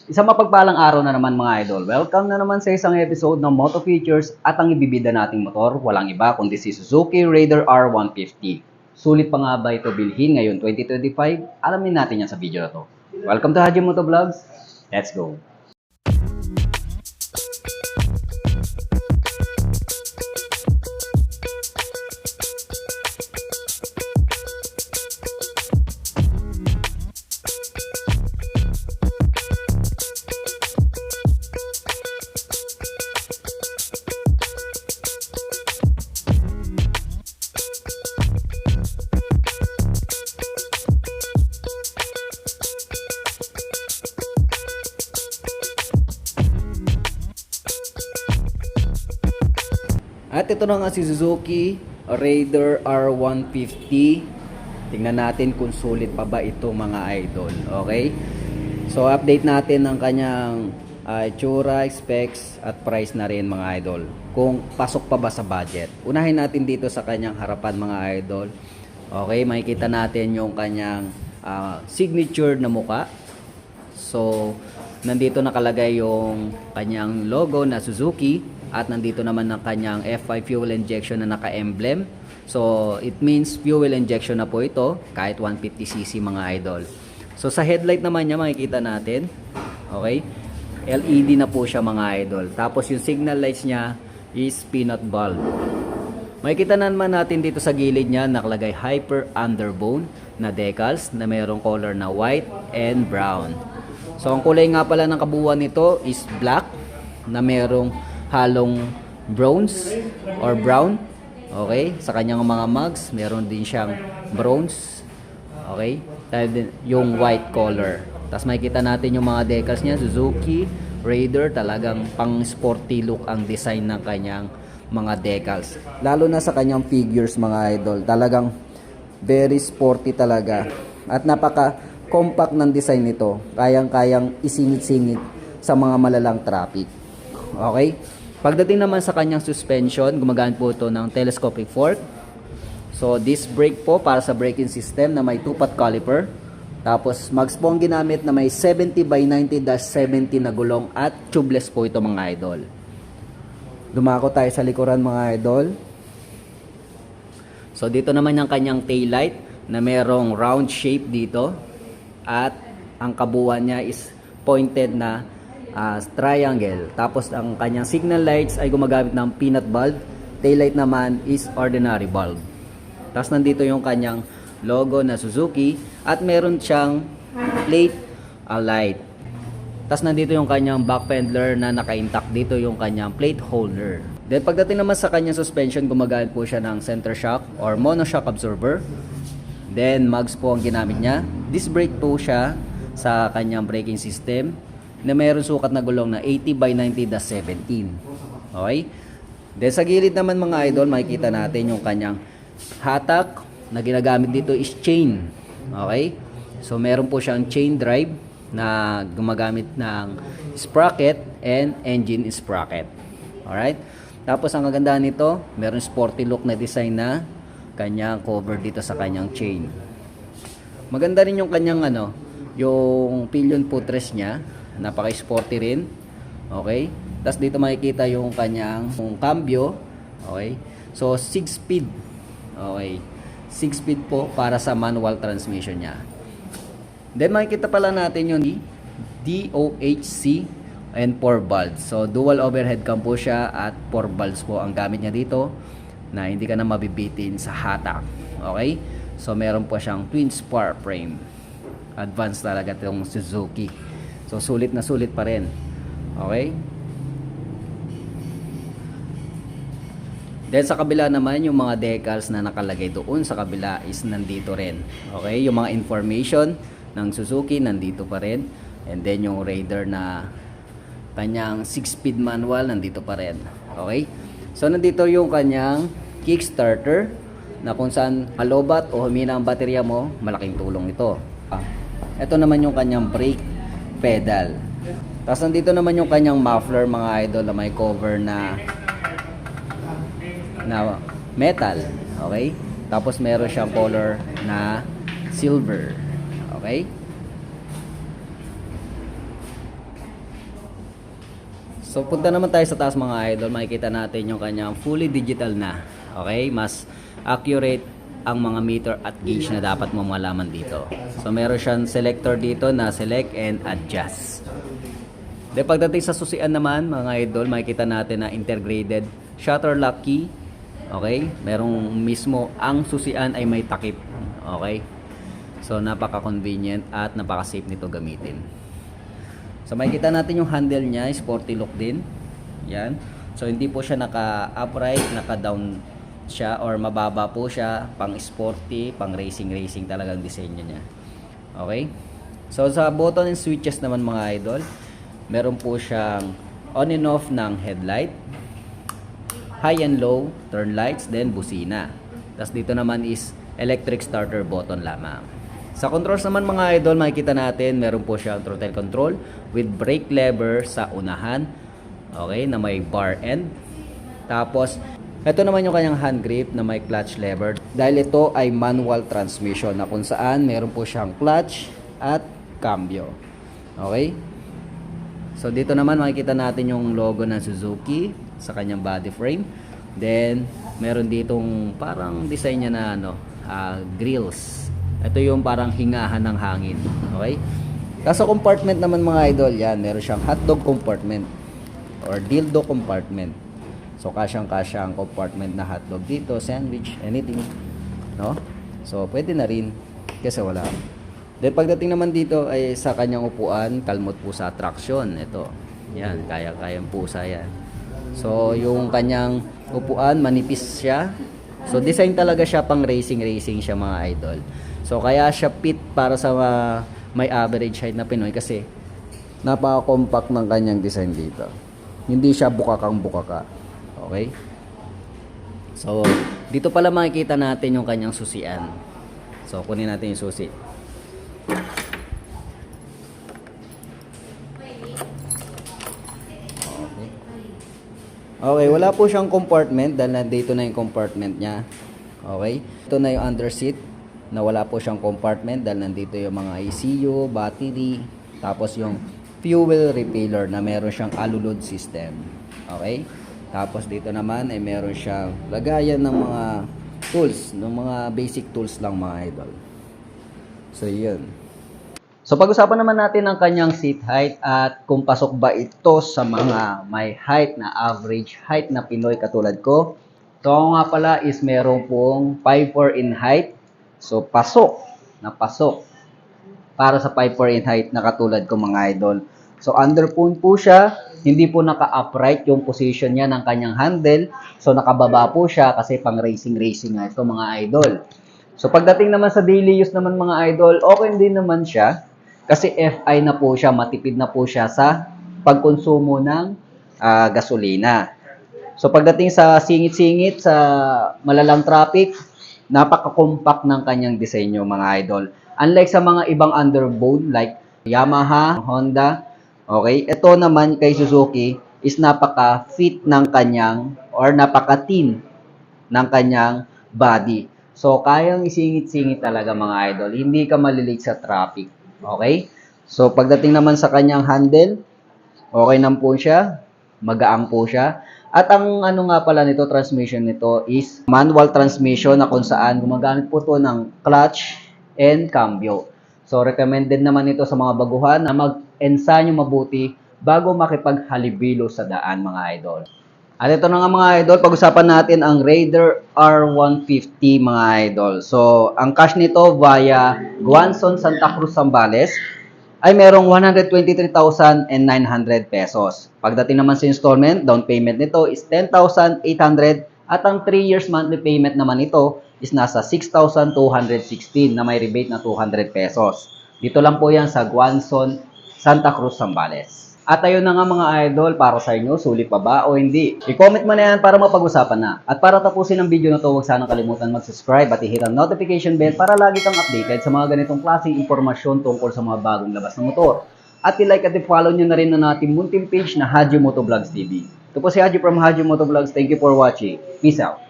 Isang mapagpalang araw na naman mga idol. Welcome na naman sa isang episode ng Moto Features at ang ibibida nating motor, walang iba kundi si Suzuki Raider R150. Sulit pa nga ba ito bilhin ngayon 2025? Alamin natin yan sa video na to. Welcome to Haji Moto Vlogs. Let's go! At ito na nga si Suzuki Raider R150. Tingnan natin kung sulit pa ba ito mga idol. Okay? So update natin ang kanyang itsura, specs at price na rin mga idol. Kung pasok pa ba sa budget. Unahin natin dito sa kanyang harapan mga idol. Okay, makikita natin yung kanyang signature na muka. So nandito nakalagay yung kanyang logo na Suzuki. At nandito naman ang kanyang F5 fuel injection na naka-emblem. So, it means fuel injection na po ito kahit 150cc mga idol. So, sa headlight naman niya makikita natin. Okay? LED na po siya mga idol. Tapos yung signal lights niya is peanut bulb. Makikita naman natin dito sa gilid niya nakalagay Hyper Underbone na decals na mayroong color na white and brown. So, ang kulay nga pala ng kabuuan nito is black na mayroong halong bronze or brown. Okay, sa kanyang mga mugs meron din siyang bronze. Okay, yung white color. Tapos makikita natin yung mga decals niya, Suzuki Raider, talagang pang sporty look ang design ng kanyang mga decals. Lalo na sa kanyang figures mga idol, talagang very sporty talaga. At napaka compact ng design nito, kayang-kayang isingit-singit sa mga malalang traffic. Okay? Pagdating naman sa kanyang suspension, gumagamit po ito ng telescopic fork. So, disc brake po para sa braking system na may 2-pot caliper. Tapos, mags po ang ginamit na may 70/90-70 na gulong at tubeless po ito mga idol. Dumako tayo sa likuran mga idol. So, dito naman yung kanyang taillight na merong round shape dito. At ang kabuuan niya is pointed na triangle. Tapos ang kanyang signal lights ay gumagamit ng peanut bulb. Taillight naman is ordinary bulb. Tapos nandito yung kanyang logo na Suzuki at meron siyang plate light. Tapos nandito yung kanyang back fender na naka-intact, dito yung kanyang plate holder. Then pagdating naman sa kanyang suspension, gumagamit po siya ng center shock or monoshock absorber. Then mugs po ang ginamit niya. Disc brake po siya sa kanyang braking system na mayroon sukat na gulong na 80/90-17. Okay? Then sa gilid naman mga idol, makikita natin yung kanyang hatak na ginagamit dito is chain. Okay? So meron po siyang chain drive na gumagamit ng sprocket and engine sprocket. Alright? Tapos ang kagandahan nito, meron sporty look na design na kanyang cover dito sa kanyang chain. Maganda rin yung kanyang yung pillion footrest niya. Napaka-sporty rin. Okay? Tapos dito makikita yung kanyang cambio. Okay? So 6-speed. Okay. 6-speed po para sa manual transmission niya. Then makikita pala natin yung DOHC and 4 bulbs. So dual overhead cam po siya at 4 bulbs po ang gamit niya dito na hindi ka na mabibitin sa hatak. Okay? So meron po siyang twin spar frame. Advanced talaga itong Suzuki. So, sulit na sulit pa rin. Okay? Then, sa kabila naman, yung mga decals na nakalagay doon sa kabila is nandito rin. Okay? Yung mga information ng Suzuki, nandito pa rin. And then, yung Raider na kanyang 6-speed manual, nandito pa rin. Okay? So, nandito yung kanyang kickstarter na kung saan halobat o humina ang baterya mo, malaking tulong ito. Ito naman yung kanyang brake pedal. Tapos nandito naman yung kanyang muffler mga idol na may cover na metal. Okay? Tapos meron siyang color na silver. Okay? So punta naman tayo sa taas mga idol, makikita natin yung kanyang fully digital na. Okay, mas accurate ang mga meter at gauge na dapat mo malaman dito. So meron siyang selector dito na select and adjust. De pagdating sa susian naman mga idol, makikita natin na integrated shutter lock key. Okay, merong mismo ang susian ay may takip. Okay, so napaka-convenient at napaka-safe nito gamitin. So makikita natin yung handle niya, sporty look din. Yan. So hindi po siya naka-upright, naka-down siya or mababa po siya, pang sporty, pang racing talagang disenyo niya. Okay? So sa button and switches naman mga idol, meron po siyang on and off ng headlight, high and low, turn lights, then busina. Tapos dito naman is electric starter button lamang. Sa controls naman mga idol, makikita natin meron po siyang throttle control with brake lever sa unahan. Okay, na may bar end. Tapos, ito naman yung kanyang hand grip na may clutch lever. Dahil ito ay manual transmission na kung saan meron po siyang clutch at cambio. Okay? So, dito naman makikita natin yung logo ng Suzuki sa kanyang body frame. Then, meron ditong parang design niya na grills. Ito yung parang hingahan ng hangin. Okay? Kaso compartment naman mga idol, yan, meron siyang hotdog compartment or dildo compartment. So kasyang-kasya ang compartment na hotdog dito, sandwich, anything, no? So pwede na rin kasi wala. Then pagdating naman dito ay sa kanyang upuan, kalmot po sa traction. Ito. Yan, kaya-kayang pusa yan. So yung kanyang upuan, manipis siya. So design talaga siya pang racing siya mga idol. So kaya siya fit para sa may average height na Pinoy kasi napaka-compact ng kanyang design dito. Hindi siya bukakang-bukaka. Okay? So dito pala makikita natin yung kanyang susian. So kunin natin yung susi. Okay, wala po siyang compartment dahil nandito na yung compartment niya. Okay? Ito na yung under seat na wala po siyang compartment dahil nandito yung mga ECU, battery, tapos yung fuel refiller na meron siyang alu-load system. Okay? Tapos dito naman ay meron siyang lagayan ng mga tools, ng mga basic tools lang mga idol. So yun. So pag-usapan naman natin ang kanyang seat height at kung pasok ba ito sa mga may height na average height na Pinoy katulad ko. So ako nga pala is meron pong 5'4" in height. So pasok para sa 5'4" in height na katulad ko mga idol. So underpone po siya, hindi po naka-upright yung position niya ng kanyang handle. So nakababa po siya kasi pang racing nga ito mga idol. So pagdating naman sa daily use naman mga idol, okay din naman siya. Kasi FI na po siya, matipid na po siya sa pagkonsumo ng gasolina. So pagdating sa singit-singit, sa malalang traffic, napaka-compact ng kanyang disenyo mga idol. Unlike sa mga ibang underbone like Yamaha, Honda, okay, ito naman kay Suzuki is napaka-fit ng kanyang or napaka-thin ng kanyang body. So kayang isingit-singit talaga mga idol, hindi ka malilate sa traffic. Okay? So, pagdating naman sa kanyang handle, okay naman po siya. Magaang po siya. At ang ano nga pala nito, transmission nito is manual transmission na kung saan gumagamit po to ng clutch and cambio. So, recommended naman ito sa mga baguhan na mag-ensanyo mabuti bago makipaghalibilo sa daan mga idol. At ito na nga mga idol, pag-usapan natin ang Raider R150 mga idol. So, ang cash nito via Guanzon, Santa Cruz, Zambales ay merong 123,900 pesos. Pagdating naman sa installment, down payment nito is 10,800 at ang 3 years monthly payment naman ito is nasa 6,216 na may rebate na 200 pesos. Dito lang po yan sa Guanzon, Santa Cruz, Zambales. At ayun na nga mga idol, para sa inyo, sulit pa ba o hindi? I-comment mo na yan para mapag-usapan na. At para tapusin ang video na to, huwag sanang kalimutan mag-subscribe at i-hit ang notification bell para lagi kang updated sa mga ganitong klaseng impormasyon tungkol sa mga bagong labas ng motor. At i-like at i-follow nyo na rin na ating munting page na Haji Motovlogs TV. Ito po si Haji from Haji Motovlogs. Thank you for watching. Peace out.